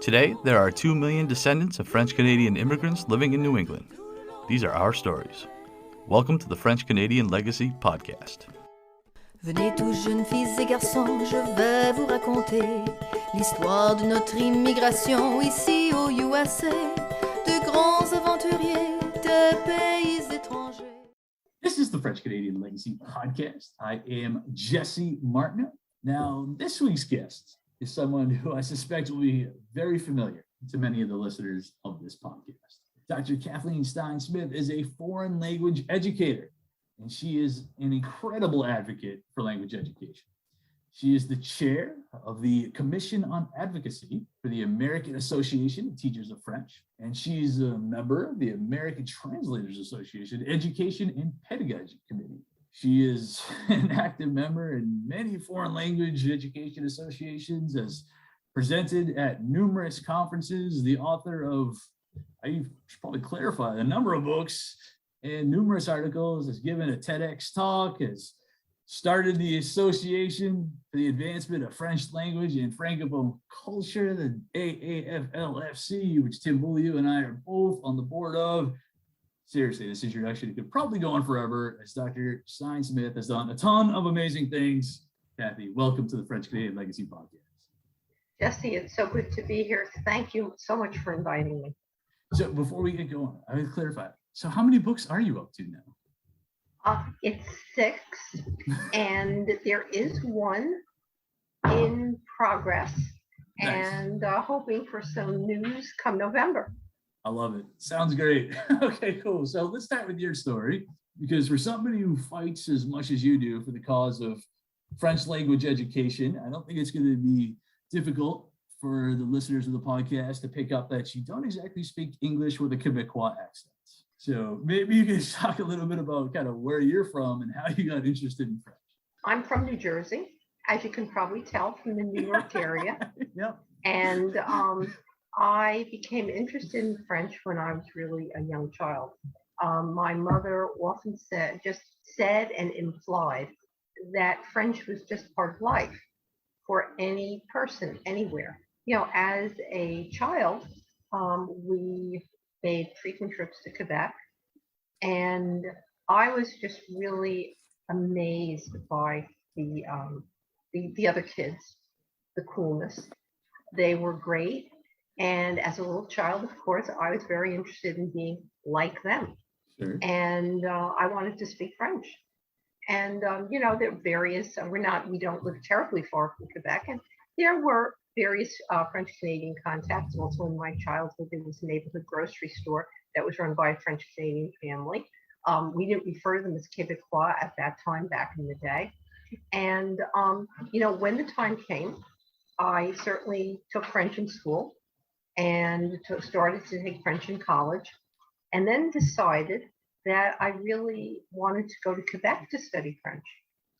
Today, there are 2 million descendants of French-Canadian immigrants living in New England. These are our stories. Welcome to the French-Canadian Legacy Podcast. Venez tous jeunes filles et garçons, je vais vous raconter l'histoire de notre immigration ici au USA, de grands aventuriers, de pays étrangers. This is the French-Canadian Legacy Podcast. I am Jesse Martin. Now, this week's guest is someone who I suspect will be very familiar to many of the listeners of this podcast. Dr. Kathleen Stein Smith is a foreign language educator, and she is an incredible advocate for language education. She is the chair of the Commission on Advocacy for the American Association of Teachers of French, and she's a member of the American Translators Association Education and Pedagogy Committee. She is an active member in many foreign language education associations, has presented at numerous conferences, the author of, I should probably clarify, a number of books and numerous articles, has given a TEDx talk, has started the Association for the Advancement of French Language and Francophone Culture, the A FLFC, which Tim Beaulieu and I are both on the board of. Seriously, this introduction could probably go on forever, as Dr. Stein Smith has done a ton of amazing things. Kathy, welcome to the French-Canadian Legacy Podcast. Jesse, it's so good to be here. Thank you so much for inviting me. So before we get going, I would clarify. So how many books are you up to now? It's 6, and there is one in progress. Nice. And hoping for some news come November. I love it. Sounds great. Okay, cool. So let's start with your story, because for somebody who fights as much as you do for the cause of French language education, I don't think it's going to be difficult for the listeners of the podcast to pick up that you don't exactly speak English with a Quebecois accent. So maybe you can talk a little bit about kind of where you're from and how you got interested in French. I'm from New Jersey, as you can probably tell from the New York area. Yep. And I became interested in French when I was really a young child. My mother often said and implied that French was just part of life for any person, anywhere. You know, as a child, we made frequent trips to Quebec, and I was just really amazed by the other kids, the coolness. They were great. And as a little child, of course, I was very interested in being like them. Sure. And I wanted to speak French. And, you know, there are various, we don't live terribly far from Quebec. And there were various French-Canadian contacts. Also in my childhood, there was a neighborhood grocery store that was run by a French-Canadian family. We didn't refer to them as Quebecois at that time, back in the day. And, you know, when the time came, I certainly took French in school and started to take French in college, and then decided that I really wanted to go to Quebec to study French.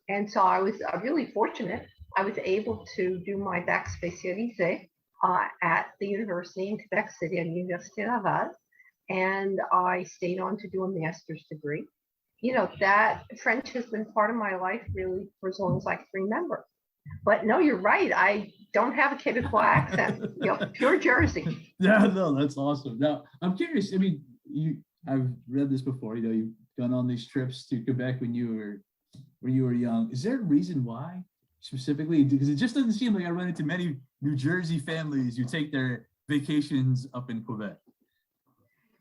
And so I was really fortunate. I was able to do my bac spécialisé at the university in Quebec City, at Université Laval, and I stayed on to do a master's degree. You know, that French has been part of my life really for as long as I can remember. But no, you're right. I don't have a Quebecois accent. You know, pure Jersey. Yeah, no, that's awesome. Now, I'm curious. I mean, I've read this before. You know, you've gone on these trips to Quebec when you were young. Is there a reason why specifically? Because it just doesn't seem like I run into many New Jersey families who take their vacations up in Quebec.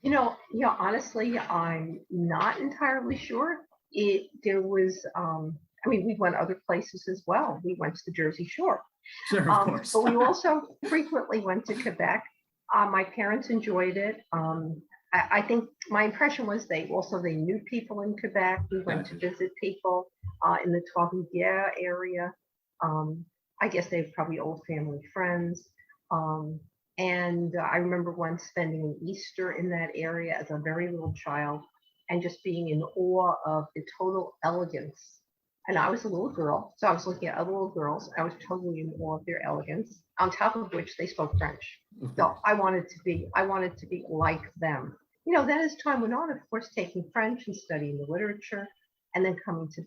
You know, honestly, I'm not entirely sure. There was. I mean, we went other places as well. We went to the Jersey Shore. Sure, of course. But we also frequently went to Quebec. My parents enjoyed it. I think my impression was they knew people in Quebec. We went to visit people in the Trois-Rivières area. I guess they have probably old family friends. And I remember once spending an Easter in that area as a very little child and just being in awe of the total elegance. And I was a little girl, so I was looking at other little girls. I was totally in awe of their elegance, on top of which they spoke French. So I wanted to be like them. You know, then as time went on, of course, taking French and studying the literature, and then coming to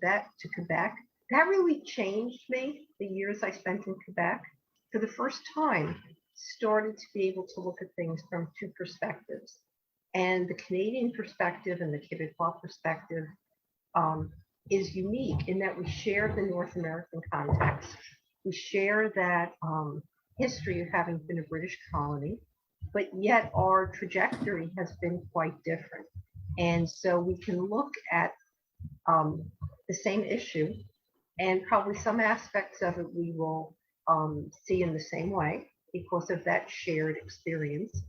Quebec, that really changed me, the years I spent in Quebec. For the first time started to be able to look at things from two perspectives. And the Canadian perspective and the Quebecois perspective is unique in that we share the North American context. We share that history of having been a British colony, but yet our trajectory has been quite different. And so we can look at the same issue, and probably some aspects of it we will see in the same way because of that shared experience.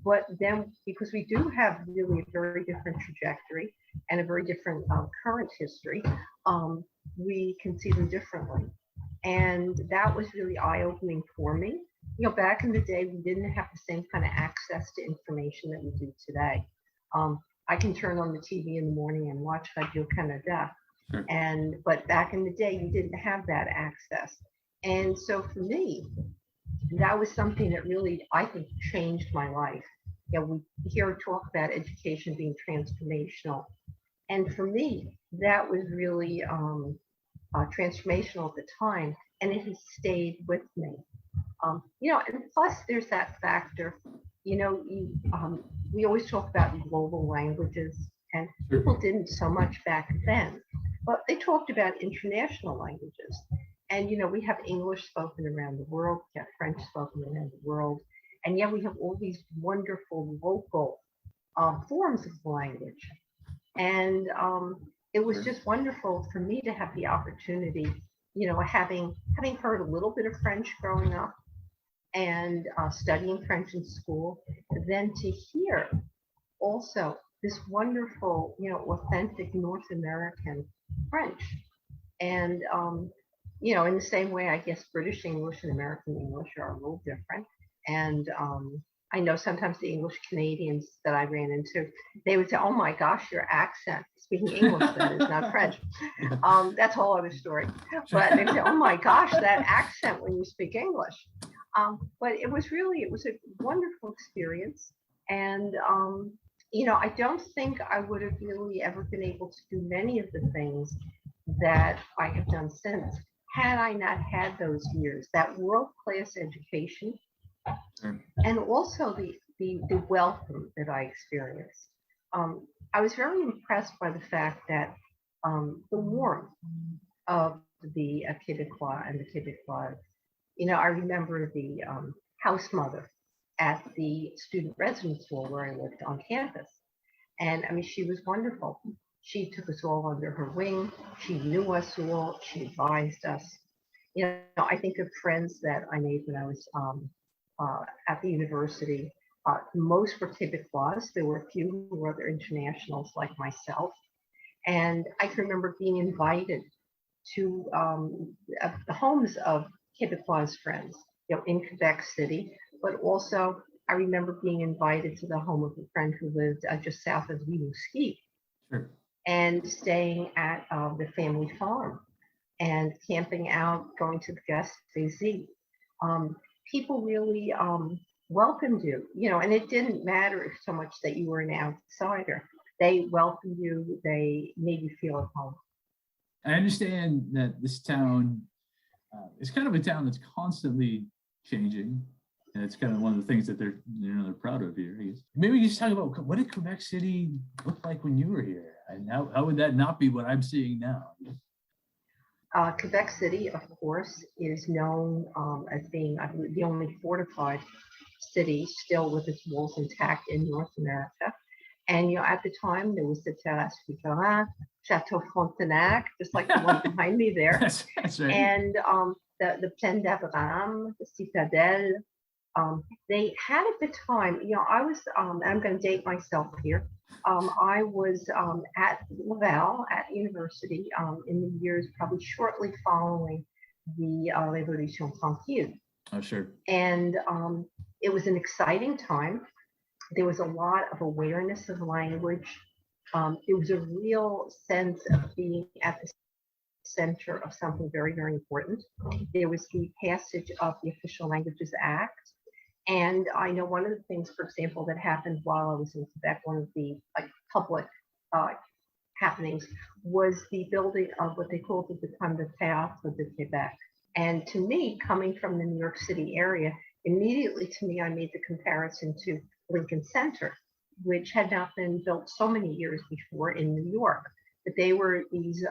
But then, because we do have really a very different trajectory and a very different current history, we can see them differently. And that was really eye-opening for me. You know, back in the day, we didn't have the same kind of access to information that we do today. I can turn on the TV in the morning and watch Radio Canada. Sure. But back in the day, you didn't have that access. And so for me, that was something that really, I think, changed my life. You know, we hear talk about education being transformational. And for me, that was really transformational at the time, and it has stayed with me. You know, and plus there's that factor, you know, we always talk about global languages, and people didn't so much back then, but they talked about international languages. And, you know, we have English spoken around the world, we have French spoken around the world, and yet we have all these wonderful local forms of language. And it was just wonderful for me to have the opportunity, you know, having heard a little bit of French growing up and studying French in school, then to hear also this wonderful, you know, authentic North American French. And, you know, in the same way, I guess British English and American English are a little different. And I know sometimes the English Canadians that I ran into, they would say, "Oh my gosh, your accent," speaking English, that is not French. That's a whole other story. But they would say, "Oh my gosh, that accent when you speak English." But it was a wonderful experience. And, you know, I don't think I would have really ever been able to do many of the things that I have done since had I not had those years, that world-class education. And also the welcome that I experienced. I was very impressed by the fact that the warmth of the Quebecois and the Quebecois. You know, I remember the house mother at the student residence hall where I lived on campus. And I mean, she was wonderful. She took us all under her wing. She knew us all. She advised us. You know, I think of friends that I made when I was at the university. Most were Quebecois. There were a few who were other internationals like myself. And I can remember being invited to the homes of Quebecois friends, you know, in Quebec City. But also, I remember being invited to the home of a friend who lived just south of Rimouski, and staying at the family farm and camping out, going to the guest visit. People really welcomed you, you know, and it didn't matter so much that you were an outsider. They welcomed you. They made you feel at home. I understand that this town is kind of a town that's constantly changing, and it's kind of one of the things that they're proud of here, I guess. Maybe you just talk about what did Quebec City look like when you were here, and how would that not be what I'm seeing now? Quebec City, of course, is known as being the only fortified city still with its walls intact in North America. And, you know, at the time, there was the Terrasse Figuerin, Chateau Frontenac, just like the one behind me there. That's right. And the Plaine d'Abraham, the Citadelle. They had at the time, you know, I was, I'm going to date myself here. I was at Royale at university in the years probably shortly following the Révolution Tranquille. Oh, sure. And it was an exciting time. There was a lot of awareness of language. It was a real sense of being at the center of something very, very important. There was the passage of the Official Languages Act. And I know one of the things, for example, that happened while I was in Quebec, one of the public happenings was the building of what they called at the time the Théâtre de Québec. And to me, coming from the New York City area, immediately to me, I made the comparison to Lincoln Center, which had not been built so many years before in New York. But they were these,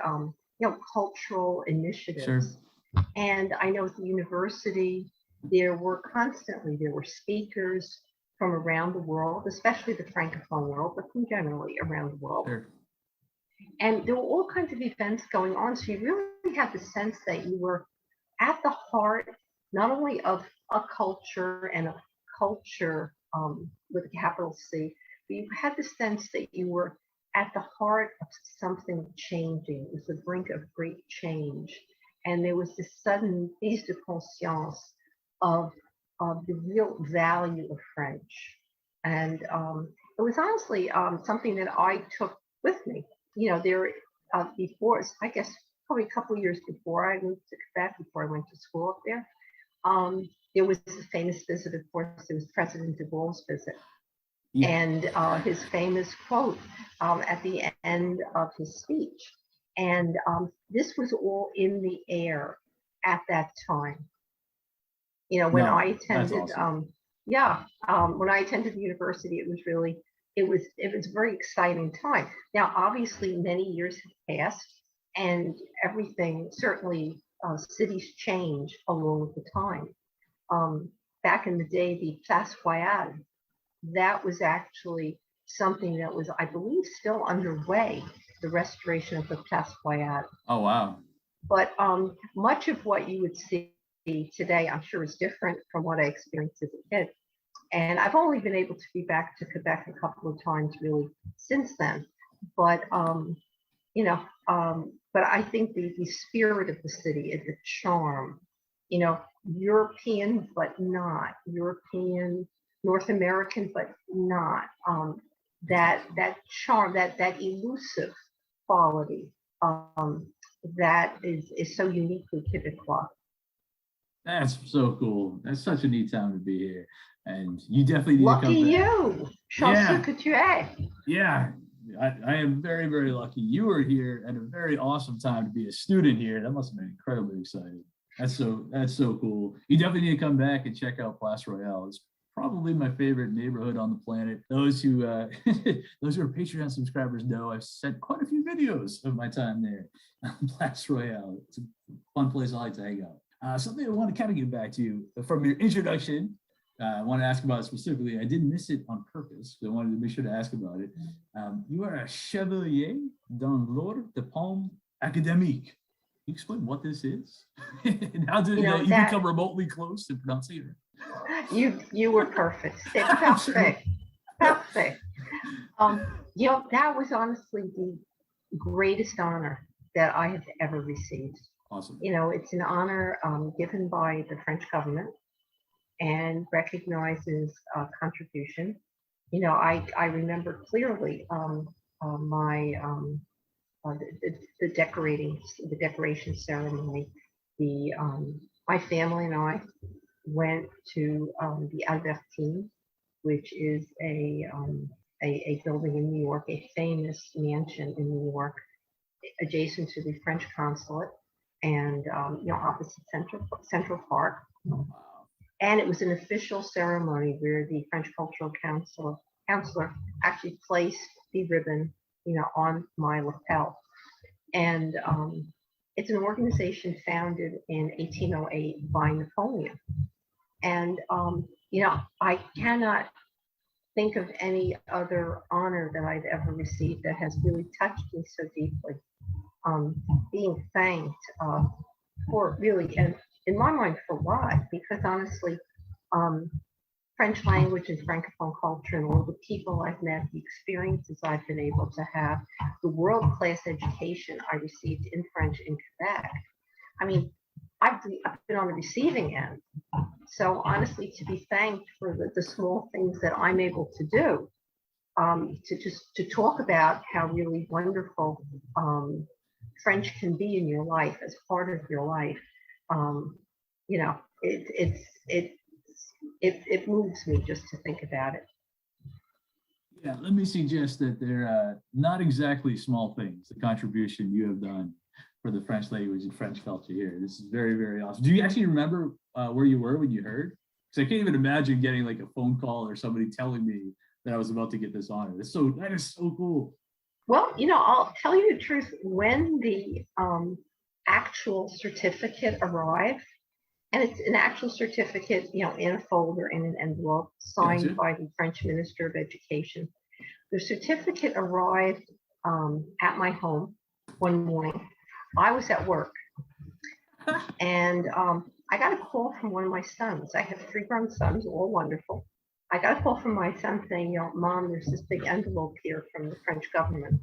cultural initiatives. Sure. And I know at the university, there were speakers from around the world, especially the Francophone world, but from generally around the world. Sure. And there were all kinds of events going on. So you really had the sense that you were at the heart, not only of a culture and a culture with a capital C, but you had the sense that you were at the heart of something changing. It was the brink of great change. And there was this sudden prise de conscience of the real value of French. And it was honestly something that I took with me. Before, I guess probably a couple of years before I moved to Quebec, before I went to school up there, there was a famous visit, of course, it was President de Gaulle's visit. Yeah. And his famous quote at the end of his speech. And this was all in the air at that time. When I attended, awesome. When I attended the university, it was a very exciting time. Now, obviously, many years have passed, and everything, certainly cities change along with the time. Back in the day, the Place Royale, that was actually something that was, I believe, still underway, the restoration of the Place Royale. Oh, wow. But much of what you would see today, I'm sure, is different from what I experienced as a kid. And I've only been able to be back to Quebec a couple of times really since then. But, but I think the spirit of the city is the charm, European, but not European, North American, but not that charm, that elusive quality that is so uniquely Quebecois. That's so cool. That's such a neat time to be here. And you definitely need lucky to come back. You. Chanceux que tu es. Yeah. I am very, very lucky. You were here at a very awesome time to be a student here. That must have been incredibly exciting. That's so cool. You definitely need to come back and check out Place Royale. It's probably my favorite neighborhood on the planet. Those who are Patreon subscribers know I've sent quite a few videos of my time there on Place Royale. It's a fun place I like to hang out. Something I want to kind of get back to from your introduction. I want to ask about it specifically. I didn't miss it on purpose, because I wanted to make sure to ask about it. You are a Chevalier dans l'Ordre de Palme Académique. Can you explain what this is? And how did you become remotely close to pronouncing it? You were perfect. Perfect. Perfect. That was honestly the greatest honor that I have ever received. Awesome. It's an honor given by the French government and recognizes contribution. I remember clearly the decoration ceremony. My family and I went to the Albertine, which is a building in New York, a famous mansion in New York, adjacent to the French consulate, and opposite Central Park. And it was an official ceremony where the French Cultural Counselor actually placed the ribbon, on my lapel. And it's an organization founded in 1808 by Napoleon. And I cannot think of any other honor that I've ever received that has really touched me so deeply. Being thanked for really, and in my mind, for why? Because honestly, French language and Francophone culture and all the people I've met, the experiences I've been able to have, the world-class education I received in French in Quebec. I mean, I've been on the receiving end. So honestly, to be thanked for the small things that I'm able to do, to talk about how really wonderful French can be in your life as part of your life, it moves me just to think about it. Yeah, let me suggest that they're not exactly small things, the contribution you have done for the French language and French culture here. This is very, very awesome. Do you actually remember where you were when you heard Because I can't even imagine getting like a phone call or somebody telling me that I was about to get this honor. That is so cool. Well, I'll tell you the truth. When the actual certificate arrived, and it's an actual certificate, in a folder in an envelope signed by the French Minister of Education. The certificate arrived at my home one morning. I was at work, and I got a call from one of my sons. I have 3 grown sons, all wonderful. I got a call from my son saying, Mom, there's this big envelope here from the French government.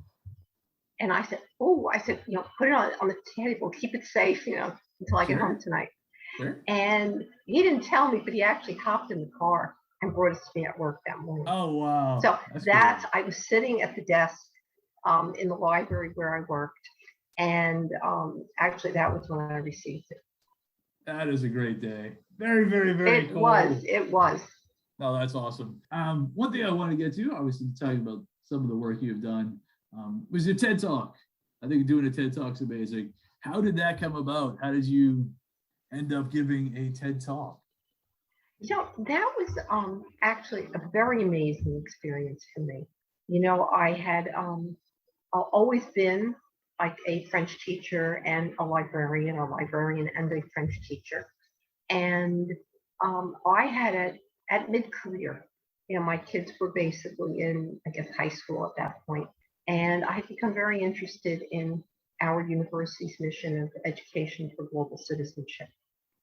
And I said, put it on the table, keep it safe, until I get home tonight. Sure. And he didn't tell me, but he actually hopped in the car and brought it to me at work that morning. Oh, wow. So that's I was sitting at the desk in the library where I worked. And actually, that was when I received it. That is a great day. Very, very, very cool. It was. Oh, that's awesome. One thing I want to get to, obviously, talking about some of the work you've done, was your TED Talk. I think doing a TED Talk's amazing. How did that come about? How did you end up giving a TED Talk? That was actually a very amazing experience for me. I had always been like a French teacher and a librarian and a French teacher. And I had at mid-career, my kids were basically in, I guess, high school at that point. And I had become very interested in our university's mission of education for global citizenship.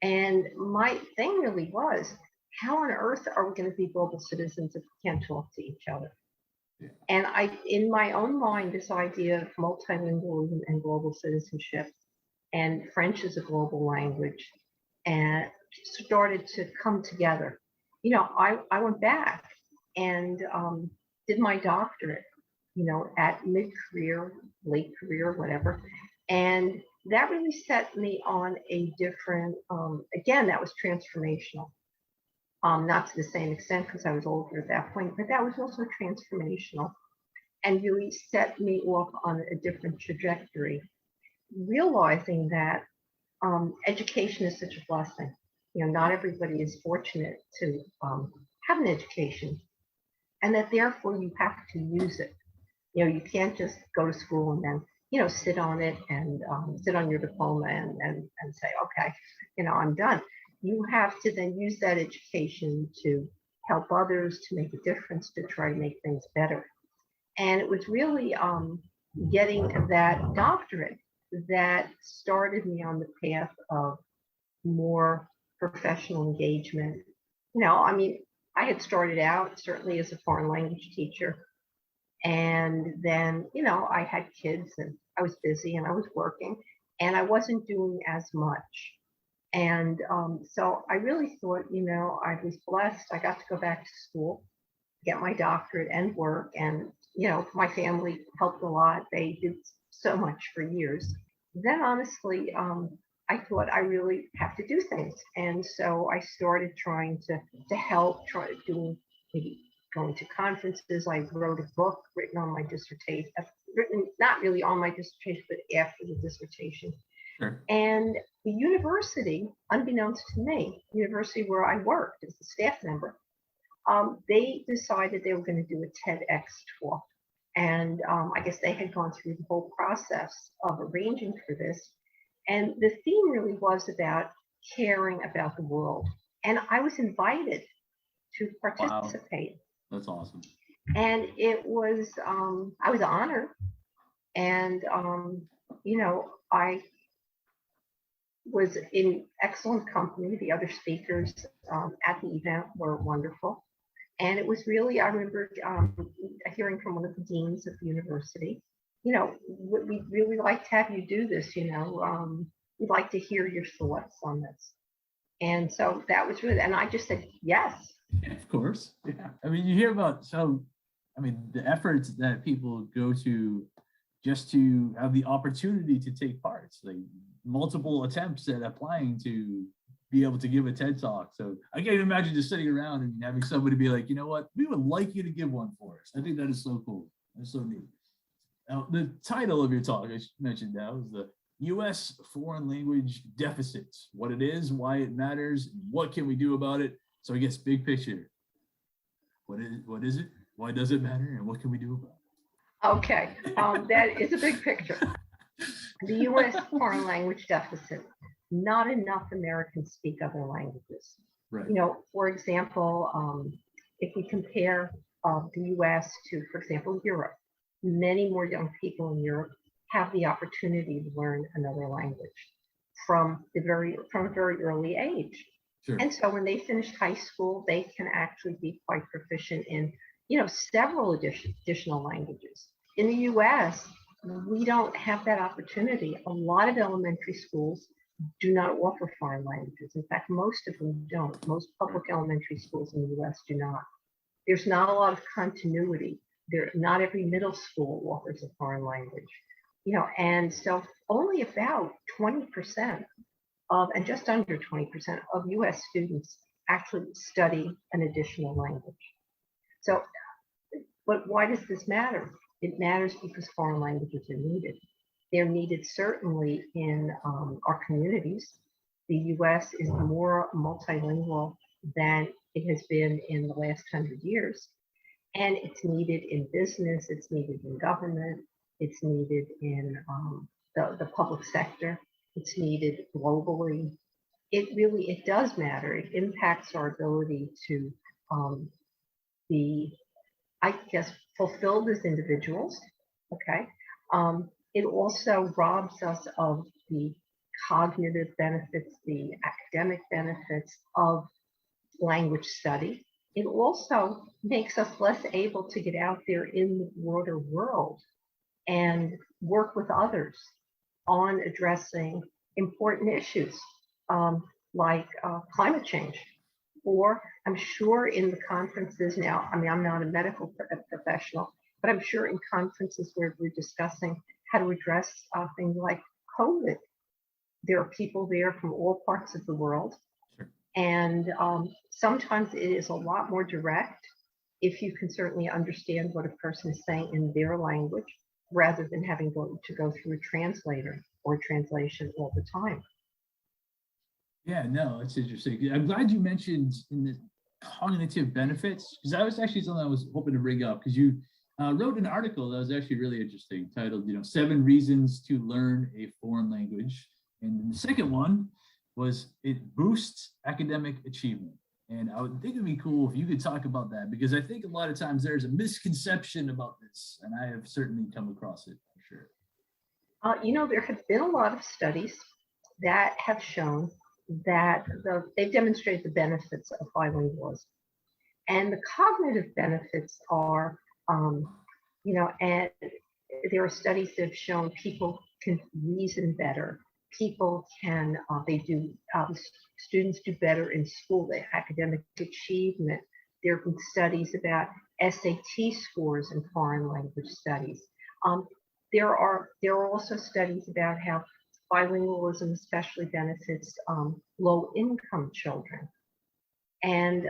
And my thing really was, how on earth are we going to be global citizens if we can't talk to each other? Yeah. And in my own mind, this idea of multilingualism and global citizenship and French as a global language and started to come together. I went back and did my doctorate, at mid-career, late career, whatever. And that really set me on a different, again, that was transformational. Not to the same extent because I was older at that point, but that was also transformational and really set me off on a different trajectory, realizing that education is such a blessing. Not everybody is fortunate to have an education, and that therefore you have to use it. You can't just go to school and then, sit on it and sit on your diploma and say, okay, I'm done. You have to then use that education to help others, to make a difference, to try to make things better. And it was really getting that doctorate that started me on the path of more professional engagement. I had started out certainly as a foreign language teacher. And then, I had kids and I was busy and I was working and I wasn't doing as much. And so I really thought, I was blessed. I got to go back to school, get my doctorate and work. And, my family helped a lot. They did so much for years. Then honestly, I thought I really have to do things. And so I started trying to help, maybe going to conferences. I wrote a book written on my dissertation, written not really on my dissertation, but after the dissertation. Sure. And the university, unbeknownst to me, the university where I worked as a staff member, they decided they were going to do a TEDx talk. And I guess they had gone through the whole process of arranging for this. And the theme really was about caring about the world. And I was invited to participate. Wow. That's awesome. And it was, I was honored. And, I was in excellent company. The other speakers at the event were wonderful. And it was really, I remember hearing from one of the deans of the university, we'd really like to have you do this, we'd like to hear your thoughts on this. And so that was really, and I just said, yes. Yeah, of course. Yeah. You hear about, the efforts that people go to just to have the opportunity to take part, like multiple attempts at applying to be able to give a TED Talk. So I can't imagine just sitting around and having somebody be like, what, we would like you to give one for us. I think that is so cool. That's so neat. Now, the title of your talk, I mentioned now, is the U.S. Foreign Language Deficits, what it is, why it matters, what can we do about it. So I guess big picture, what is it? Why does it matter? And what can we do about it? Okay, that is a big picture. The U.S. foreign language deficit. Not enough Americans speak other languages. Right. You know, for example, if we compare the U.S. to, for example, Europe, many more young people in Europe have the opportunity to learn another language from a very early age. Sure. And so when they finish high school, they can actually be quite proficient in, you know, several additional languages. In the U.S., we don't have that opportunity. A lot of elementary schools do not offer foreign languages. In fact, most of them don't. Most public elementary schools in the U.S. do not. There's not a lot of continuity. Not every middle school offers a foreign language. You know, and so only about 20% and just under 20% of U.S. students actually study an additional language. So, but why does this matter? It matters because foreign languages are needed. They're needed certainly in our communities. The U.S. is more multilingual than it has been in the last 100 years. And it's needed in business, it's needed in government, it's needed in the public sector, it's needed globally. It does matter. It impacts our ability to be, I guess, fulfilled as individuals, okay? It also robs us of the cognitive benefits, the academic benefits of language study. It also makes us less able to get out there in the broader world and work with others on addressing important issues like climate change. Or I'm sure in the conferences now, I mean, I'm not a medical professional, but I'm sure in conferences where we're discussing how to address things like COVID, there are people there from all parts of the world. Sure. And sometimes it is a lot more direct if you can certainly understand what a person is saying in their language, rather than having to go through a translator or translation all the time. Yeah, no, it's interesting. I'm glad you mentioned in the cognitive benefits, because that was actually something I was hoping to bring up, because you wrote an article that was actually really interesting, titled, 7 Reasons to Learn a Foreign Language. And then the second one was it boosts academic achievement. And I would think it'd be cool if you could talk about that, because I think a lot of times there's a misconception about this, and I have certainly come across it for sure. There have been a lot of studies that have shown that they've demonstrated the benefits of bilingualism. And the cognitive benefits are, and there are studies that have shown people can reason better. People can, students do better in school, the academic achievement. There have been studies about SAT scores in foreign language studies. There are also studies about how bilingualism especially benefits low-income children. And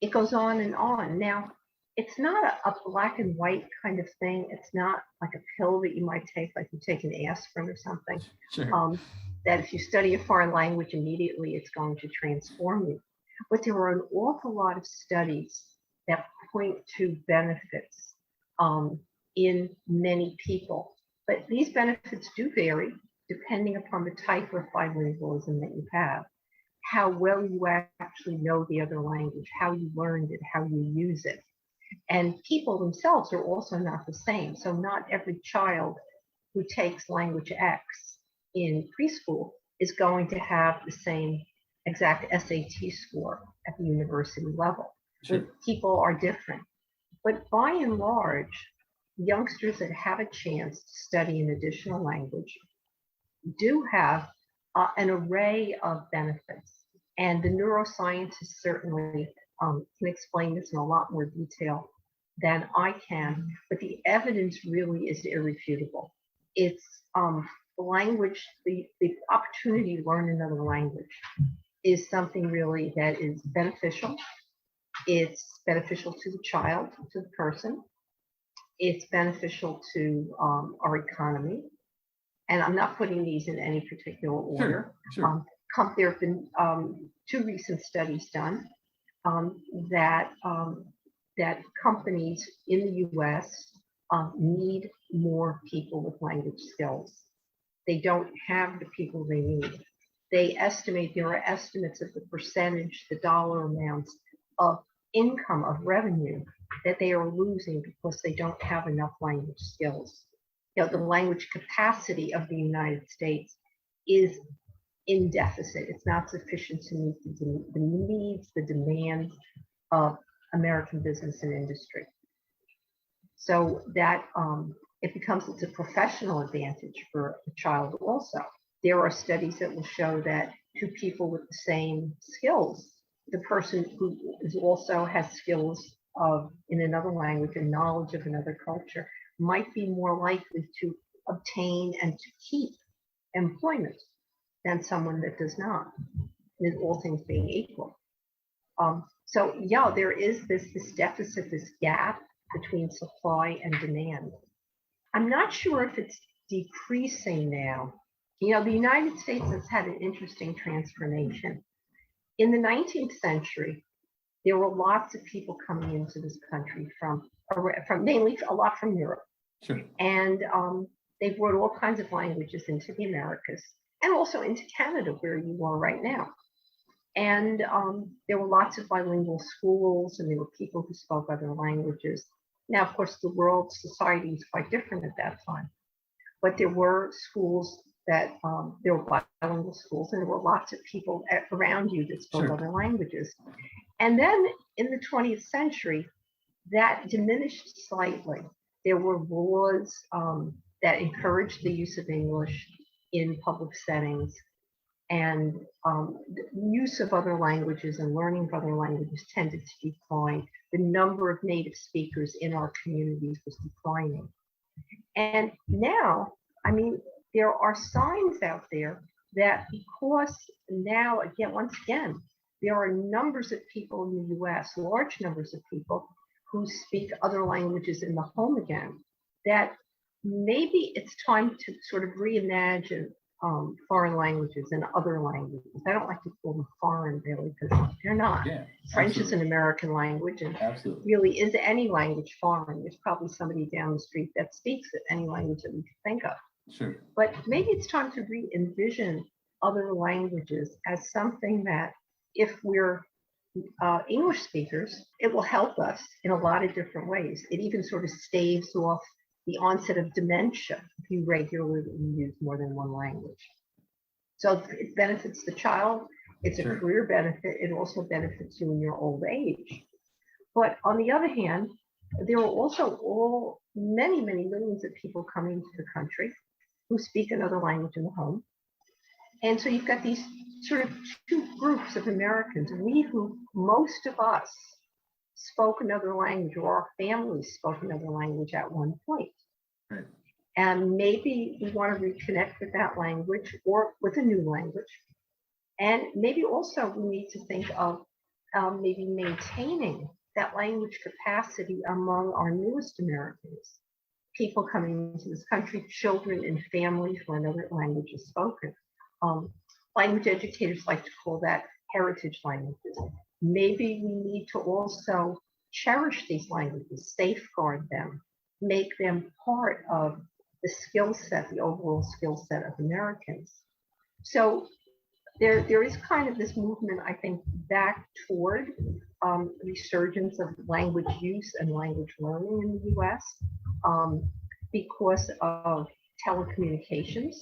it goes on and on. Now, it's not a black and white kind of thing. It's not like a pill that you might take, like you take an aspirin or something. Sure. That if you study a foreign language, immediately it's going to transform you. But there are an awful lot of studies that point to benefits in many people. But these benefits do vary depending upon the type of bilingualism that you have, how well you actually know the other language, how you learned it, how you use it. And people themselves are also not the same. So not every child who takes language X in preschool is going to have the same exact SAT score at the university level. Sure. But people are different. But by and large, youngsters that have a chance to study an additional language do have an array of benefits. And the neuroscientists certainly can explain this in a lot more detail than I can, but the evidence really is irrefutable. It's language, the opportunity to learn another language is something really that is beneficial. It's beneficial to the child, to the person. It's beneficial to our economy. And I'm not putting these in any particular order. Sure. There have been 2 recent studies done that that companies in the U.S. Need more people with language skills. They don't have the people they need. They estimate, there are estimates of the percentage, the dollar amounts of income, of revenue that they are losing because they don't have enough language skills. You know, the language capacity of the United States is in deficit. It's not sufficient to meet the needs, the demands of American business and industry. So that it's a professional advantage for a child also. There are studies that will show that two people with the same skills, the person who is also has skills in another language and knowledge of another culture might be more likely to obtain and to keep employment than someone that does not, with all things being equal. So yeah, there is this deficit, this gap between supply and demand. I'm not sure if it's decreasing now. You know, the United States has had an interesting transformation. In the 19th century, there were lots of people coming into this country from mainly a lot from Europe. Sure. And they brought all kinds of languages into the Americas and also into Canada, where you are right now. And there were lots of bilingual schools, and there were people who spoke other languages. Now, of course, the world society is quite different at that time, but there were schools that there were bilingual schools, and there were lots of people around you that spoke Sure. other languages. And then in the 20th century, that diminished slightly. There were laws that encouraged the use of English in public settings, and the use of other languages and learning of other languages tended to decline. The number of native speakers in our communities was declining. And now, I mean, there are signs out there that because now, again, once again, there are numbers of people in the US, large numbers of people who speak other languages in the home again, that maybe it's time to sort of reimagine foreign languages and other languages. I don't like to call them foreign, really, because they're not. Yeah, French is absolutely. an American language, and Absolutely. really is any language foreign. There's probably somebody down the street that speaks it, any language that we can think of. Sure. But maybe it's time to re-envision other languages as something that, if we're English speakers, it will help us in a lot of different ways. It even sort of staves off the onset of dementia if you regularly use more than one language. So it benefits the child. It's a Sure. career benefit. It also benefits you in your old age. But on the other hand, there are also many millions of people coming to the country who speak another language in the home. And so you've got these sort of two groups of Americans. Most of us spoke another language, or our families spoke another language at one point. Right. And maybe we want to reconnect with that language or with a new language. And maybe also we need to think of maybe maintaining that language capacity among our newest Americans, people coming into this country, children in families where another language is spoken. Language educators like to call that heritage languages. Maybe we need to also cherish these languages, safeguard them, make them part of the skill set, the overall skill set of Americans. So there is kind of this movement, I think, back toward resurgence of language use and language learning in the US because of telecommunications,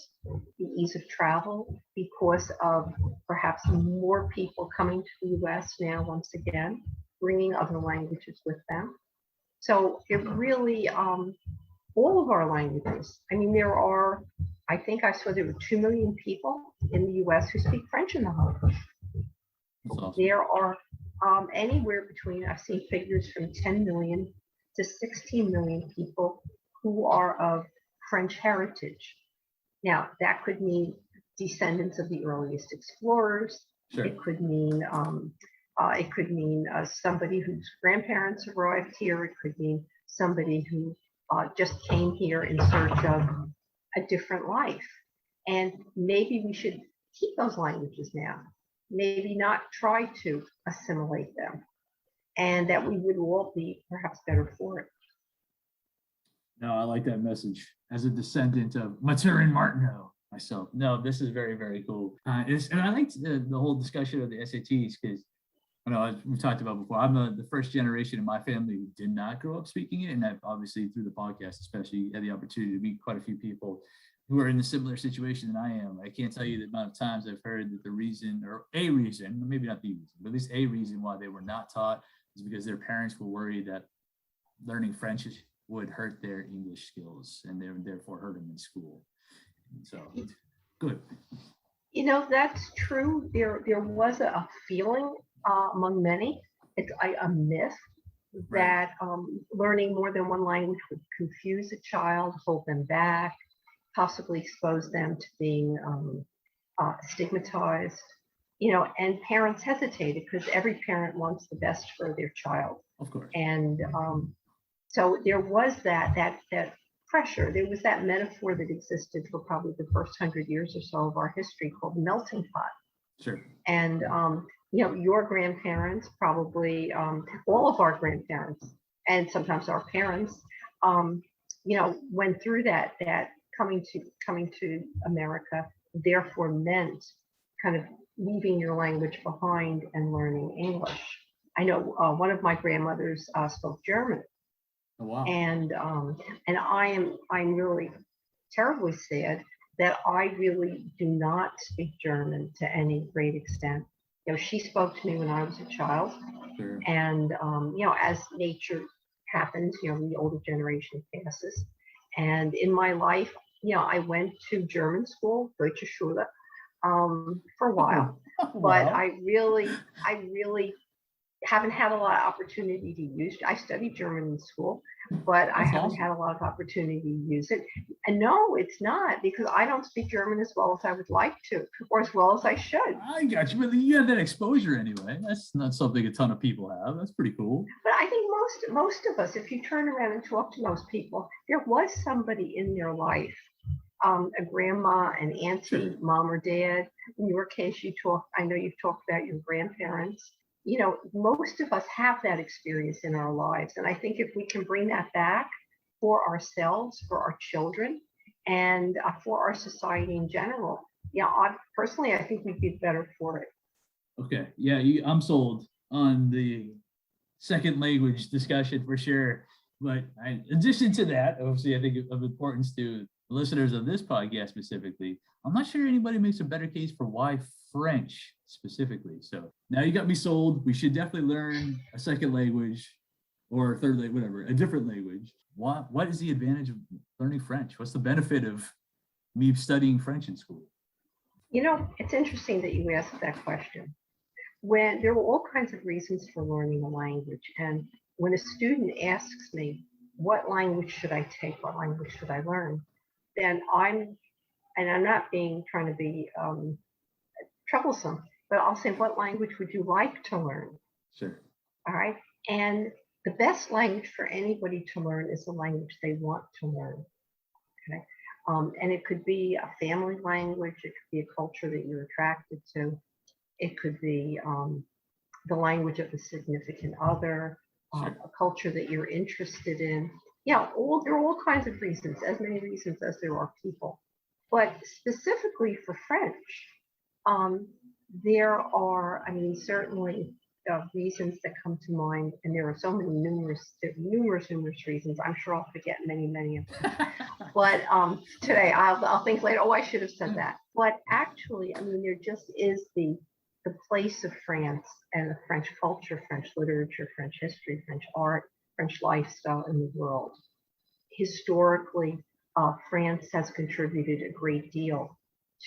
the ease of travel, because of perhaps more people coming to the US now, once again, bringing other languages with them. So it really, all of our languages, I mean, I think I saw there were 2 million people in the US who speak French in the home. That's awesome. There are anywhere between, I've seen figures from 10 million to 16 million people who are of French heritage. Now, that could mean descendants of the earliest explorers. Sure. It could mean somebody whose grandparents arrived here. It could mean somebody who just came here in search of a different life. And maybe we should keep those languages now. Maybe not try to assimilate them. and that we would all be perhaps better for it. No, I like that message. As a descendant of Maturin Martineau myself, no, this is very, very cool. And I liked the whole discussion of the SATs because, you know, as we've talked about before, I'm the first generation in my family who did not grow up speaking it. And I've obviously through the podcast, especially had the opportunity to meet quite a few people who are in a similar situation than I am. I can't tell you the amount of times I've heard that the reason, or a reason, maybe not the reason, but at least a reason why they were not taught is because their parents were worried that learning French would hurt their English skills and therefore hurt them in school. And so, good. You know, that's true. There was a feeling among many, it's a myth that learning more than one language would confuse a child, hold them back, possibly expose them to being stigmatized. You know, and parents hesitated because every parent wants the best for their child. Of course. And so there was that pressure. There was that metaphor that existed for probably the first 100 years or so of our history called melting pot. Sure. And you know, your grandparents, probably all of our grandparents, and sometimes our parents, you know, went through that coming to America therefore meant kind of leaving your language behind and learning English. I know one of my grandmothers spoke German. Oh, wow. And I'm really terribly sad that I really do not speak German to any great extent. You know, she spoke to me when I was a child, Sure. and you know, as nature happens, you know, the older generation passes, and in my life, you know, I went to German school, Deutsche Schule, for a while, Wow. but I really haven't had a lot of opportunity to use it. I studied German in school, but I haven't had a lot of opportunity to use it. And no, it's not, because I don't speak German as well as I would like to, or as well as I should. I got you, but you have that exposure anyway. That's not something a ton of people have. That's pretty cool. But I think most of us, if you turn around and talk to most people, there was somebody in their life, a grandma, an auntie, Sure. mom or dad. In your case, I know you've talked about your grandparents. You know, most of us have that experience in our lives. And I think if we can bring that back for ourselves, for our children, and for our society in general, yeah, I think we'd be better for it. Okay. Yeah, I'm sold on the second language discussion for sure. But in addition to that, obviously, I think of importance to listeners of this podcast specifically, I'm not sure anybody makes a better case for why French specifically. So now you got me sold. We should definitely learn a second language or a third language, whatever, a different language. What is the advantage of learning French? What's the benefit of me studying French in school? You know, it's interesting that you asked that question. When there were all kinds of reasons for learning a language, and when a student asks me, what language should I take? What language should I learn? Then I'm not trying to be troublesome, but I'll say, what language would you like to learn? Sure. All right. And the best language for anybody to learn is the language they want to learn. Okay. And it could be a family language. It could be a culture that you're attracted to. It could be the language of a significant other, Sure. a culture that you're interested in. Yeah, there are all kinds of reasons, as many reasons as there are people. But specifically for French, there are, I mean, certainly reasons that come to mind, and there are so many numerous reasons. I'm sure I'll forget many of them. But today I'll think later, oh, I should have said that. But actually, I mean, there just is the place of France and the French culture, French literature, French history, French art, French lifestyle in the world. Historically, France has contributed a great deal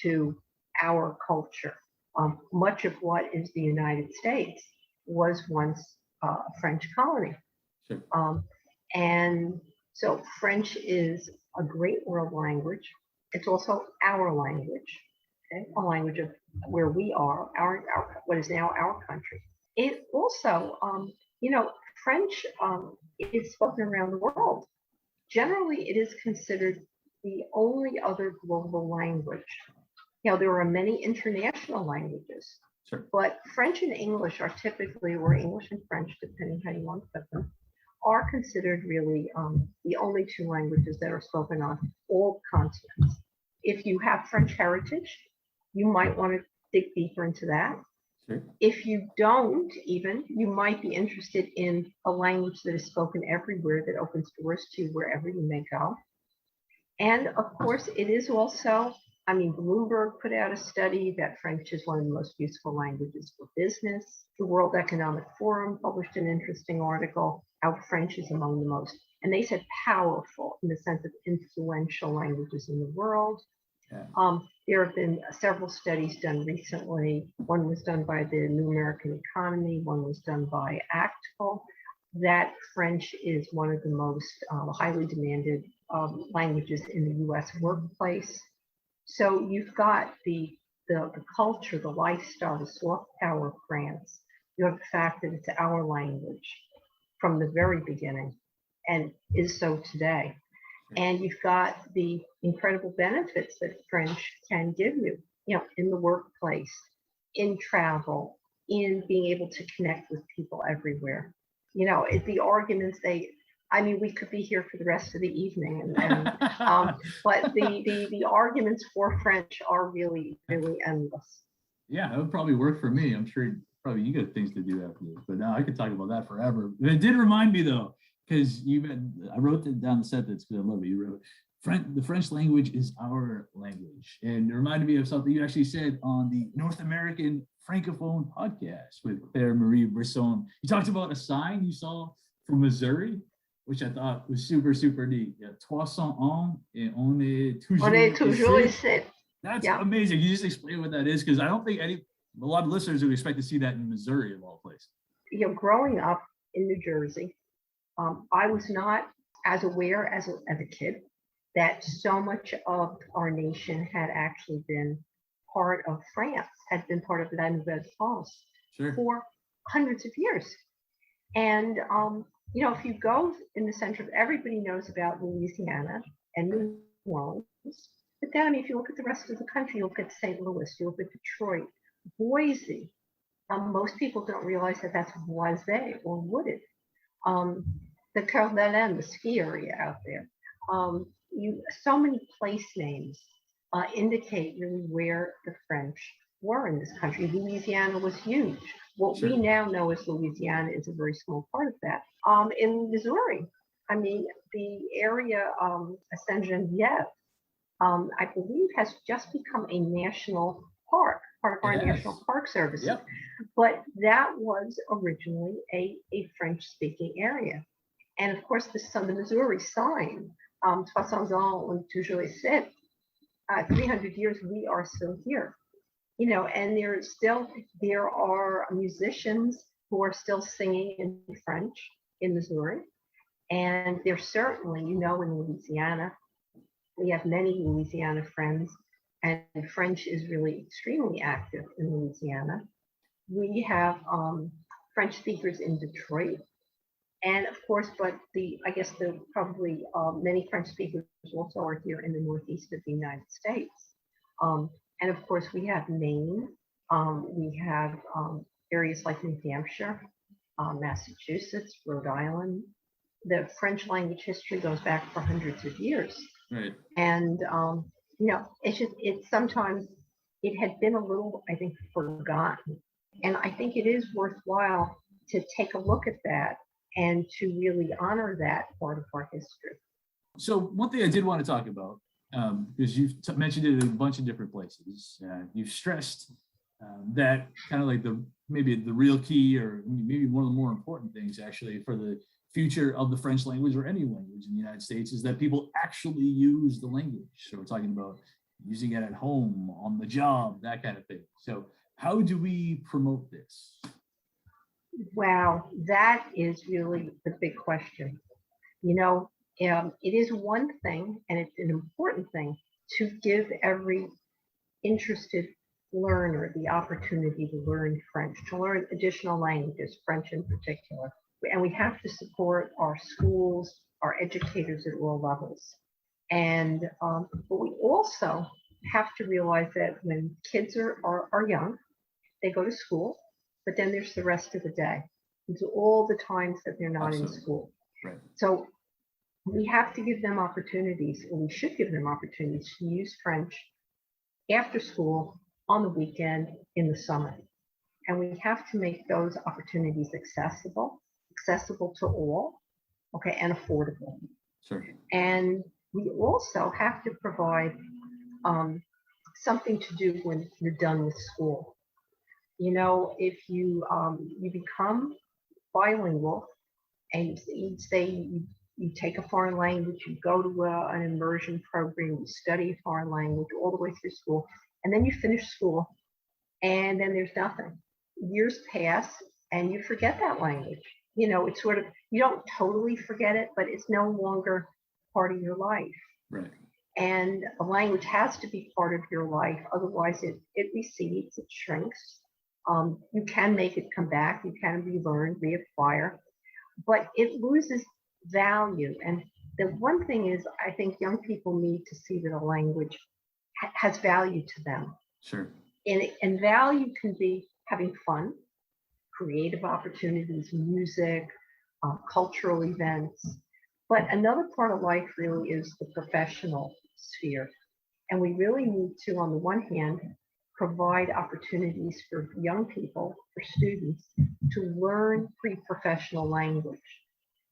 to our culture. Much of what is the United States was once a French colony. Sure. And so French is a great world language. It's also our language, okay? A language of where we are, our what is now our country. It also, you know, French is spoken around the world. Generally, it is considered the only other global language. You know, there are many international languages, Sure. But French and English are typically, or English and French, depending how you want to put them, are considered really the only two languages that are spoken on all continents. If you have French heritage, you might want to dig deeper into that. Sure. If you don't even, you might be interested in a language that is spoken everywhere, that opens doors to you wherever you may go. And of course, it is also, I mean, Bloomberg put out a study that French is one of the most useful languages for business. The World Economic Forum published an interesting article, how French is among the most, and they said powerful in the sense of influential languages in the world. Yeah. There have been several studies done recently. One was done by the New American Economy, one was done by ACTFL, that French is one of the most highly demanded languages in the US workplace. So you've got the culture, the lifestyle, the soft power of France. You have the fact that it's our language from the very beginning and is so today. And you've got the incredible benefits that French can give you, in the workplace, in travel, in being able to connect with people everywhere. The arguments we could be here for the rest of the evening, but the arguments for French are really, really endless. Yeah, it would probably work for me. I'm sure probably you got things to do after this, but now I could talk about that forever. But it did remind me though, because I wrote it down the sentence because I love it. You wrote, the French language is our language. And it reminded me of something you actually said on the North American Francophone podcast with Claire Marie Brisson. You talked about a sign you saw from Missouri, which I thought was super, super neat. Yeah, 300 ans et on est toujours ici. That's amazing. You just explain what that is, because I don't think a lot of listeners would expect to see that in Missouri of all places. Growing up in New Jersey, I was not as aware as a kid that so much of our nation had actually been part of France, had been part of La Nouvelle France for hundreds of years. And, if you go in the center of, everybody knows about Louisiana and New Orleans, but then, if you look at the rest of the country, you look at St. Louis, you look at Detroit, Boise, most people don't realize that that's boisé or wooded. The Coeur d'Alene, the ski area out there. So many place names indicate really where the French were in this country. Louisiana was huge. What we now know as Louisiana is a very small part of that. In Missouri, the area of Saint Genevieve, I believe, has just become a national park, part of our National Park Service. Yep. But that was originally a French-speaking area. And of course, the Missouri sign, 300 ans, on est toujours ici, 300 years, we are still here. And there are musicians who are still singing in French in Missouri. And there's certainly, in Louisiana, we have many Louisiana friends, and French is really extremely active in Louisiana. We have French speakers in Detroit. And of course, but probably many French speakers also are here in the Northeast of the United States. And of course, we have Maine. We have areas like New Hampshire, Massachusetts, Rhode Island. The French language history goes back for hundreds of years. Right. And, sometimes it had been a little, I think, forgotten. And I think it is worthwhile to take a look at that and to really honor that part of our history. So one thing I did want to talk about, because you've mentioned it in a bunch of different places, you've stressed that kind of like maybe the real key, or maybe one of the more important things actually for the future of the French language or any language in the United States is that people actually use the language. So we're talking about using it at home, on the job, that kind of thing. So how do we promote this? Wow, that is really the big question. It is one thing, and it's an important thing, to give every interested learner the opportunity to learn French, to learn additional languages, French in particular. And we have to support our schools, our educators at all levels. And but we also have to realize that when kids are young, they go to school, but then there's the rest of the day. It's all the times that they're not in Absolutely. school. Right. So we have to give them opportunities, or we should give them opportunities to use French after school, on the weekend, in the summer. And we have to make those opportunities accessible to all, okay, and affordable. Sure. And we also have to provide something to do when you're done with school. You know, if you become bilingual, and you say you take a foreign language, you go to an immersion program, you study a foreign language all the way through school, and then you finish school, and then there's nothing. Years pass, and you forget that language. You know, it's sort of, you don't totally forget it, but it's no longer part of your life. Right. And a language has to be part of your life, otherwise it recedes, it shrinks. You can make it come back, you can relearn, reacquire, but it loses value. And the one thing is, I think young people need to see that a language has value to them. Sure. And value can be having fun, creative opportunities, music, cultural events. But another part of life really is the professional sphere. And we really need to, on the one hand, provide opportunities for young people, for students, to learn pre-professional language,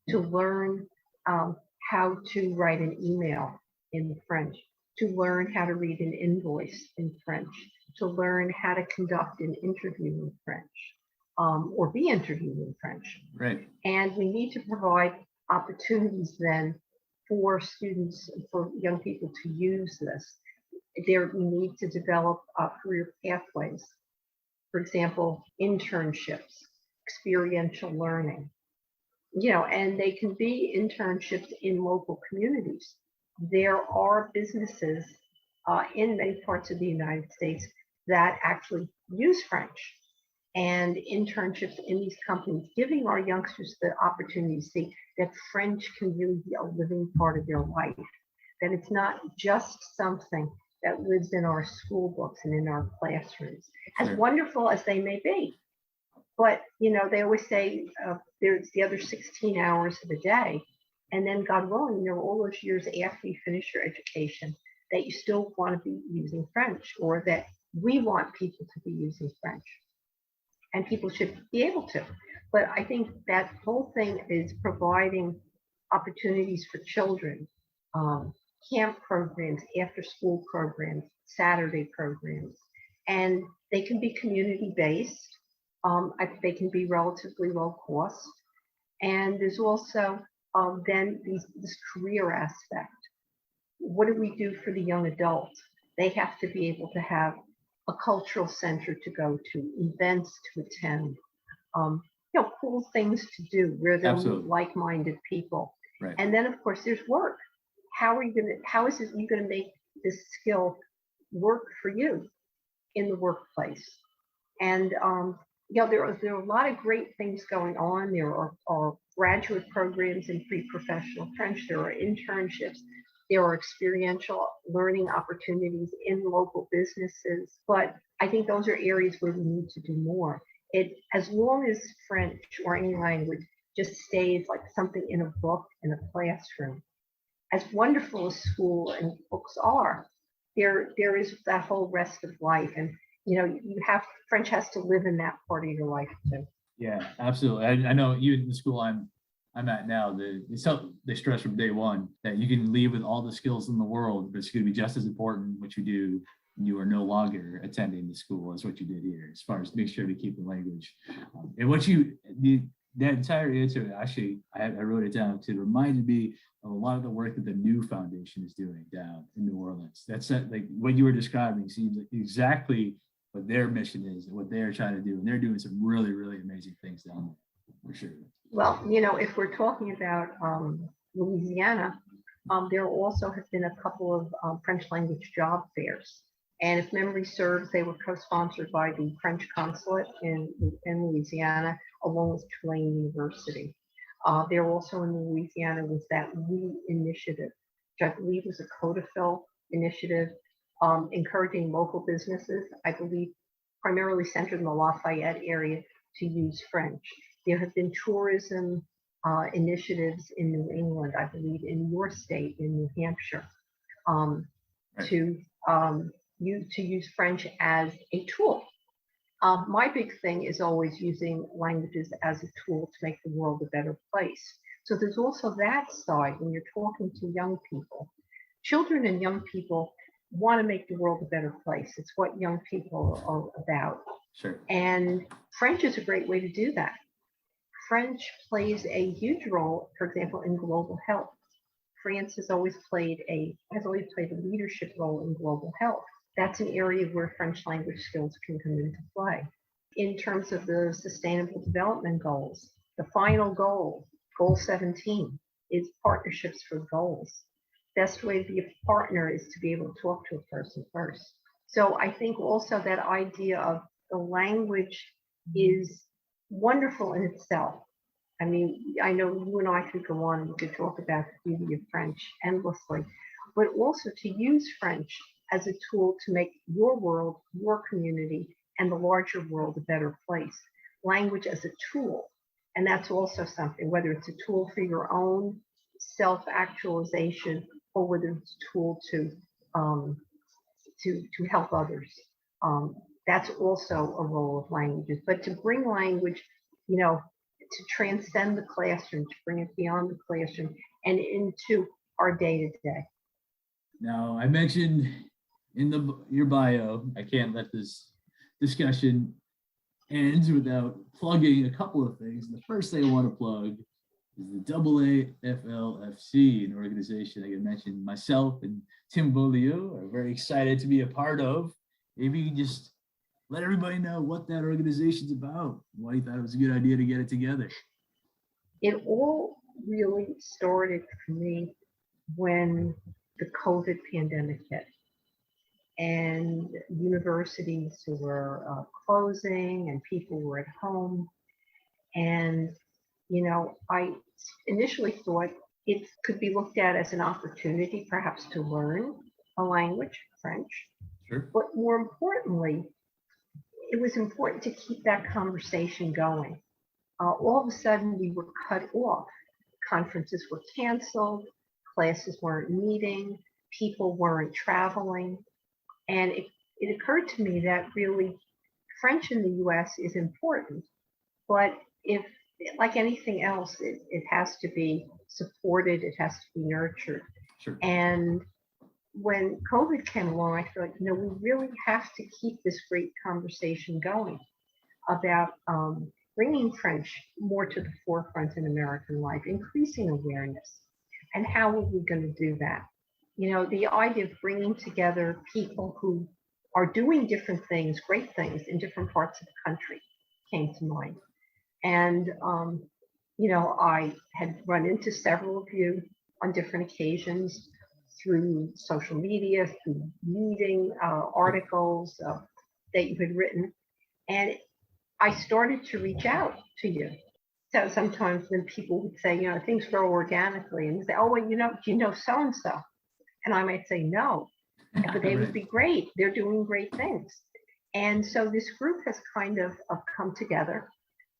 to learn how to write an email in French, to learn how to read an invoice in French, to learn how to conduct an interview in French, or be interviewed in French. Right. And we need to provide opportunities then for students, for young people to use this. We need to develop career pathways. For example, internships, experiential learning, you know, and they can be internships in local communities. There are businesses in many parts of the United States that actually use French, and internships in these companies, giving our youngsters the opportunity to see that French can really be a living part of their life, that it's not just something that lives in our school books and in our classrooms, as Sure. wonderful as they may be. But, you know, they always say there's the other 16 hours of the day. And then, God willing, there are all those years after you finish your education that you still want to be using French, or that we want people to be using French. And people should be able to. But I think that whole thing is providing opportunities for children, camp programs, after school programs, Saturday programs, and they can be community based. They can be relatively low cost. And there's also then this career aspect. What do we do for the young adult? They have to be able to have a cultural center to go to, events to attend, you know, cool things to do where they'll meet like-minded people. Right. And then, of course, there's work. How is you going to make this skill work for you in the workplace? And you know, there are a lot of great things going on. There are graduate programs in pre-professional French. There are internships. There are experiential learning opportunities in local businesses. But I think those are areas where we need to do more. As long as French or any language just stays like something in a book in a classroom, as wonderful as school and books are, there is that whole rest of life. And you know, French has to live in that part of your life too. Yeah, absolutely. I know you in the school I'm at now, they stress from day one that you can leave with all the skills in the world, but it's going to be just as important what you do when you are no longer attending the school as what you did here, as far as make sure to keep the language. And that entire answer, actually, I wrote it down to remind me of a lot of the work that the New Foundation is doing down in New Orleans. That's like what you were describing seems like exactly what their mission is and what they're trying to do. And they're doing some really, really amazing things down there, for sure. Well, you know, if we're talking about Louisiana, there also have been a couple of French language job fairs. And if memory serves, they were co-sponsored by the French consulate in Louisiana, along with Tulane University. There also in Louisiana was that We initiative, which I believe was a Codafil initiative, encouraging local businesses. I believe primarily centered in the Lafayette area, to use French. There have been tourism initiatives in New England, I believe, in your state, in New Hampshire, Right. to use French as a tool. My big thing is always using languages as a tool to make the world a better place. So there's also that side when you're talking to young people. Children and young people want to make the world a better place. It's what young people are about. Sure. And French is a great way to do that. French plays a huge role, for example, in global health. France has always played a leadership role in global health. That's an area where French language skills can come into play. In terms of the Sustainable Development Goals, the final goal, Goal 17, is partnerships for goals. Best way to be a partner is to be able to talk to a person first. So I think also that idea of the language is wonderful in itself. I mean, I know you and I could go on and we could talk about the beauty of French endlessly, but also to use French as a tool to make your world, your community, and the larger world a better place. Language as a tool. And that's also something, whether it's a tool for your own self-actualization or whether it's a tool to help others. That's also a role of languages. But to bring language, to transcend the classroom, to bring it beyond the classroom and into our day-to-day. Now, I mentioned in your bio, I can't let this discussion end without plugging a couple of things. The first thing I want to plug is the A FLFC, an organization I mentioned myself and Tim Beaulieu are very excited to be a part of. Maybe you can just let everybody know what that organization's about, why you thought it was a good idea to get it together. It all really started for me when the COVID pandemic hit and universities were closing and people were at home. And, I initially thought it could be looked at as an opportunity perhaps to learn a language, French. Sure. But more importantly, it was important to keep that conversation going. All of a sudden, we were cut off. Conferences were canceled, classes weren't meeting, people weren't traveling. And it occurred to me that really French in the US is important, but if, like anything else, it has to be supported, it has to be nurtured. Sure. And when COVID came along, I thought, we really have to keep this great conversation going about bringing French more to the forefront in American life, increasing awareness. And how are we going to do that? The idea of bringing together people who are doing different things, great things in different parts of the country came to mind. And, I had run into several of you on different occasions through social media, through reading articles that you had written. And I started to reach out to you. So sometimes when people would say, things grow organically, and say, oh, well, do you know so-and-so? And I might say, no, but they would be great. They're doing great things. And so this group has kind of come together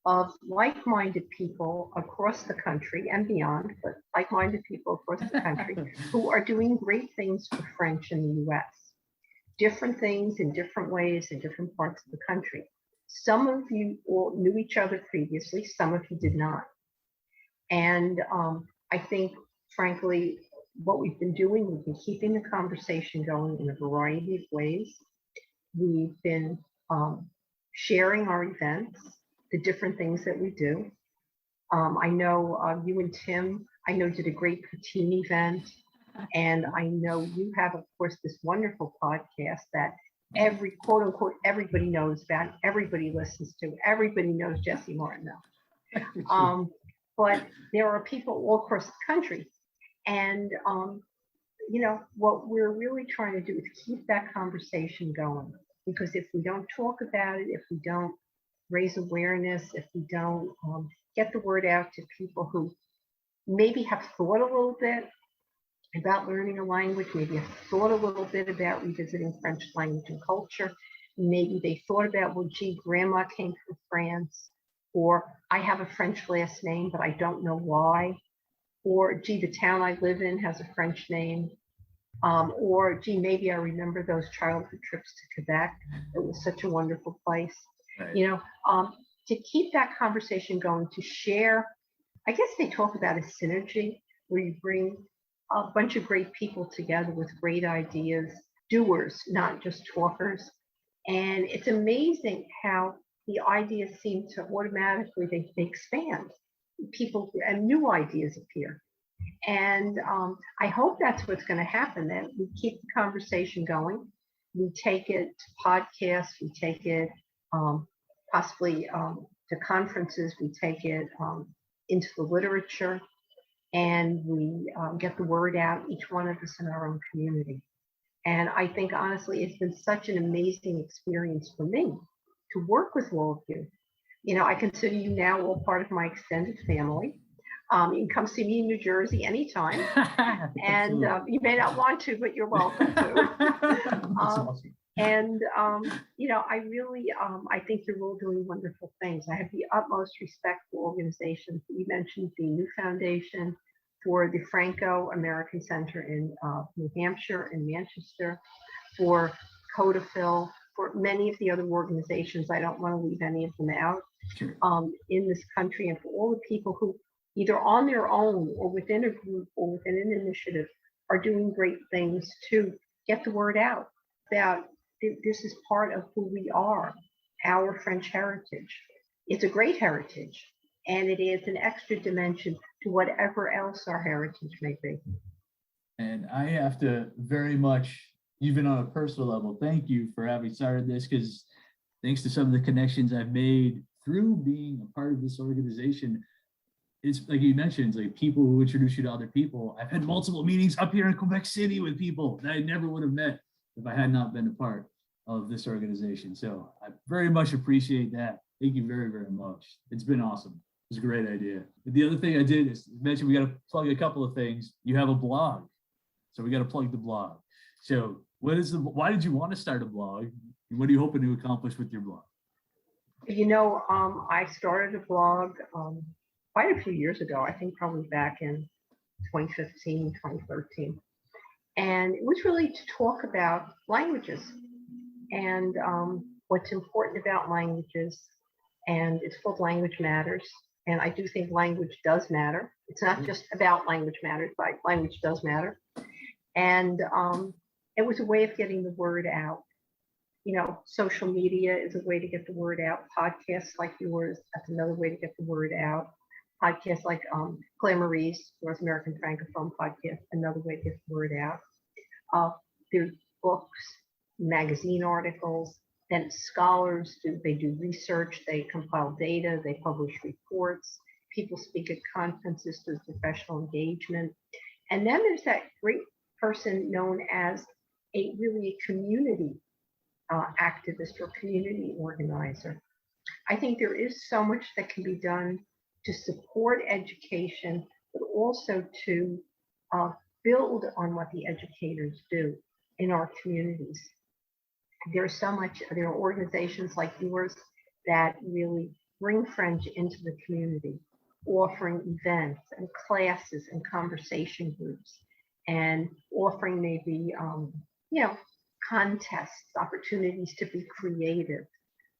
of like-minded people across the country and beyond, but like-minded people across the country who are doing great things for French in the US. Different things in different ways in different parts of the country. Some of you all knew each other previously, some of you did not. And I think, frankly, what we've been doing, we've been keeping the conversation going in a variety of ways. We've been sharing our events, the different things that we do. I know you and Tim, did a great poutine event. And I know you have, of course, this wonderful podcast that quote unquote, everybody knows about, everybody listens to, everybody knows Jessie Martineau. But there are people all across the country. And, what we're really trying to do is keep that conversation going. Because if we don't talk about it, if we don't raise awareness, if we don't get the word out to people who maybe have thought a little bit about learning a language, maybe have thought a little bit about revisiting French language and culture, maybe they thought about, well, gee, grandma came from France, or I have a French last name, but I don't know why, or gee, the town I live in has a French name, or gee, maybe I remember those childhood trips to Quebec. It was such a wonderful place. Right. You know, to keep that conversation going, to share, I guess they talk about a synergy where you bring a bunch of great people together with great ideas, doers, not just talkers. And it's amazing how the ideas seem to automatically, they expand. People and new ideas appear. And I hope that's what's going to happen, that we keep the conversation going. We take it to podcasts, we take it possibly to conferences, we take it into the literature, and we get the word out, each one of us in our own community. And I think, honestly, it's been such an amazing experience for me to work with all of you. You know, I consider you now all part of my extended family. You can come see me in New Jersey anytime. And you may not want to, but you're welcome to. Awesome. And, you know, I really, I think you're all doing wonderful things. I have the utmost respect for organizations. You mentioned the New Foundation, for the Franco-American Center in New Hampshire and Manchester, for Codafil, for many of the other organizations. I don't want to leave any of them out. Sure. In this country, and for all the people who either on their own or within a group or within an initiative are doing great things to get the word out that this is part of who we are, our French heritage. It's a great heritage, and it adds an extra dimension to whatever else our heritage may be. And I have to very much, even on a personal level, thank you for having started this, because thanks to some of the connections I've made through being a part of this organization, it's like you mentioned, it's like people who introduce you to other people. I've had multiple meetings up here in Quebec City with people that I never would have met if I had not been a part of this organization. So I very much appreciate that. Thank you very, very much. It's been awesome. It's a great idea. But the other thing I did is mention we got to plug a couple of things. You have a blog, so we got to plug the blog. So why did you want to start a blog? And what are you hoping to accomplish with your blog? You know, I started a blog quite a few years ago, I think probably back in 2015, 2013. And it was really to talk about languages and what's important about languages. And it's called Language Matters. And I do think language does matter. It's not just about language matters, but language does matter. And it was a way of getting the word out. You know, social media is a way to get the word out. Podcasts like yours, that's another way to get the word out. Podcasts like Claire Marie's North American Francophone podcast, another way to get the word out. There's books, magazine articles, then scholars do research, they compile data, they publish reports, people speak at conferences through professional engagement. And then there's that great person known as a community activist or community organizer. I think there is so much that can be done to support education, but also to build on what the educators do in our communities. There's so much, there are organizations like yours that really bring French into the community, offering events and classes and conversation groups, and offering maybe, you know, contests, opportunities to be creative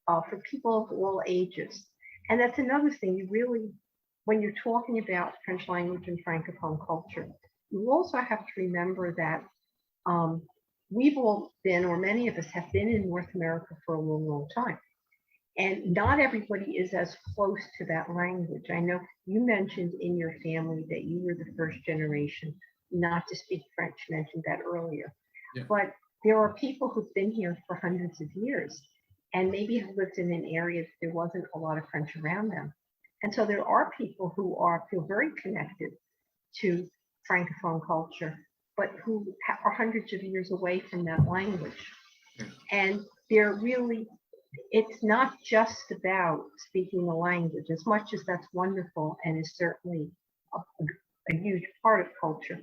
for people of all ages. And that's another thing, you really, when you're talking about French language and Francophone culture, you also have to remember that we've all been, or many of us have been in North America for a long, long time. And not everybody is as close to that language. I know you mentioned in your family that you were the first generation not to speak French, you mentioned that earlier. Yeah. But there are people who've been here for hundreds of years and maybe have lived in an area that there wasn't a lot of French around them. And so there are people who feel very connected to Francophone culture, but who are hundreds of years away from that language. And they're really, it's not just about speaking the language, as much as that's wonderful and is certainly a huge part of culture.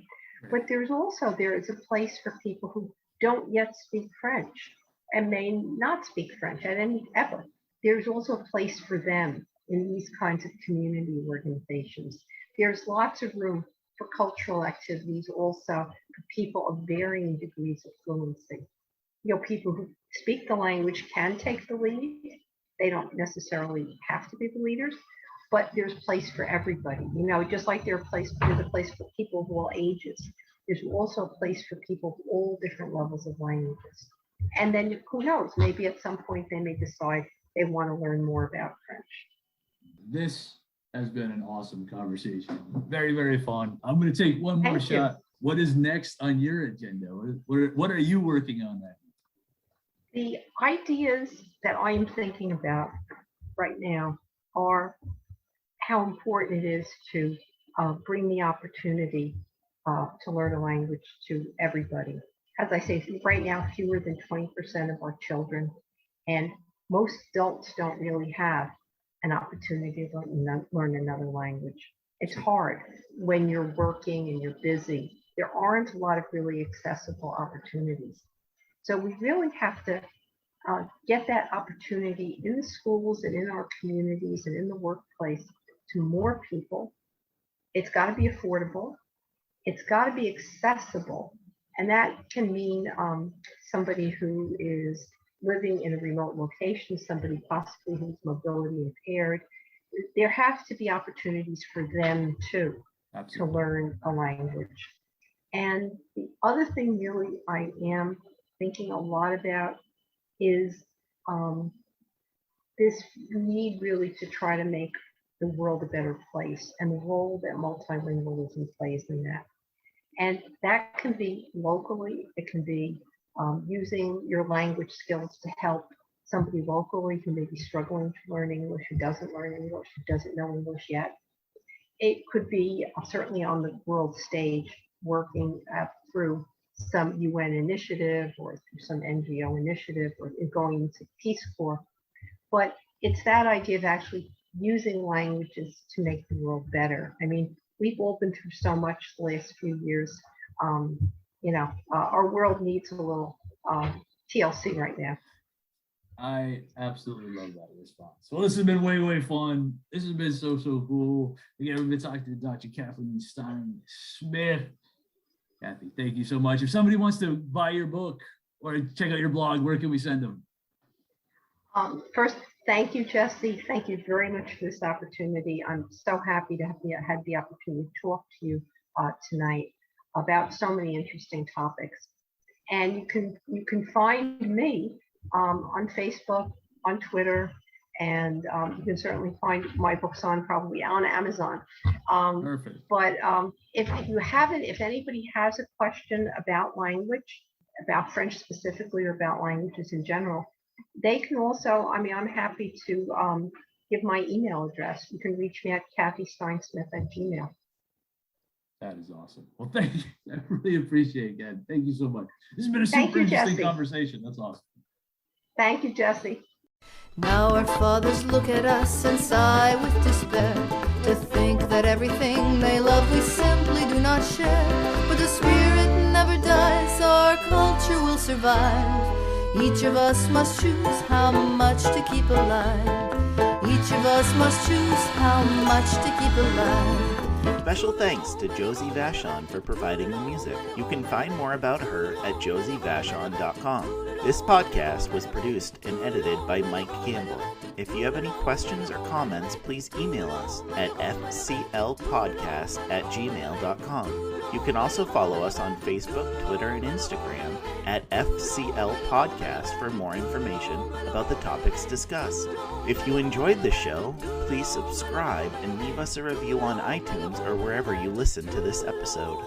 But there is a place for people who don't yet speak French, and may not speak French at any ever. There's also a place for them in these kinds of community organizations. There's lots of room for cultural activities also for people of varying degrees of fluency. People who speak the language can take the lead. They don't necessarily have to be the leaders, but there's place for everybody. Just like there's a place for people of all ages. There's also a place for people of all different levels of languages. And then who knows, maybe at some point they may decide they want to learn more about French. This has been an awesome conversation. Very, very fun. I'm going to take one more shot. What is next on your agenda? What are you working on that? The ideas that I am thinking about right now are how important it is to bring the opportunity to learn a language to everybody. As I say, right now, fewer than 20% of our children and most adults don't really have an opportunity to learn another language. It's hard when you're working and you're busy. There aren't a lot of really accessible opportunities. So we really have to get that opportunity in the schools and in our communities and in the workplace to more people. It's got to be affordable. It's got to be accessible. And that can mean somebody who is living in a remote location, somebody possibly who's mobility impaired. There have to be opportunities for them too. Absolutely. To learn a language. And the other thing really I am thinking a lot about is this need really to try to make the world a better place and the role that multilingualism plays in that. And that can be locally, it can be using your language skills to help somebody locally who may be struggling to learn English, who doesn't learn English, who doesn't know English yet. It could be certainly on the world stage, working through some UN initiative or through some NGO initiative or going into Peace Corps. But it's that idea of actually using languages to make the world better. I mean, we've all been through so much the last few years. Our world needs a little TLC right now. I absolutely love that response. Well, this has been way, way fun. This has been so, so cool. Again, we've been talking to Dr. Kathleen Stein Smith. Kathy, thank you so much. If somebody wants to buy your book or check out your blog, where can we send them? First, thank you, Jesse. Thank you very much for this opportunity. I'm so happy to have had the opportunity to talk to you tonight about so many interesting topics. And you can find me on Facebook, on Twitter, and you can certainly find my books probably on Amazon. Perfect. But if anybody has a question about language, about French specifically, or about languages in general, they can also, I'm happy to give my email address. You can reach me at kathysteinsmith@gmail.com. That is awesome. Well, thank you. I really appreciate it, again. Thank you so much. This has been a super interesting conversation. That's awesome. Thank you, Jesse. Now our fathers look at us and sigh with despair, to think that everything they love we simply do not share. But the spirit never dies, our culture will survive. Each of us must choose how much to keep alive. Each of us must choose how much to keep alive. Special thanks to Josie Vachon for providing the music. You can find more about her at josievachon.com. This podcast was produced and edited by Mike Campbell. If you have any questions or comments, please email us at fclpodcast@gmail.com. You can also follow us on Facebook, Twitter, and Instagram at FCL Podcast for more information about the topics discussed. If you enjoyed the show, please subscribe and leave us a review on iTunes or wherever you listen to this episode.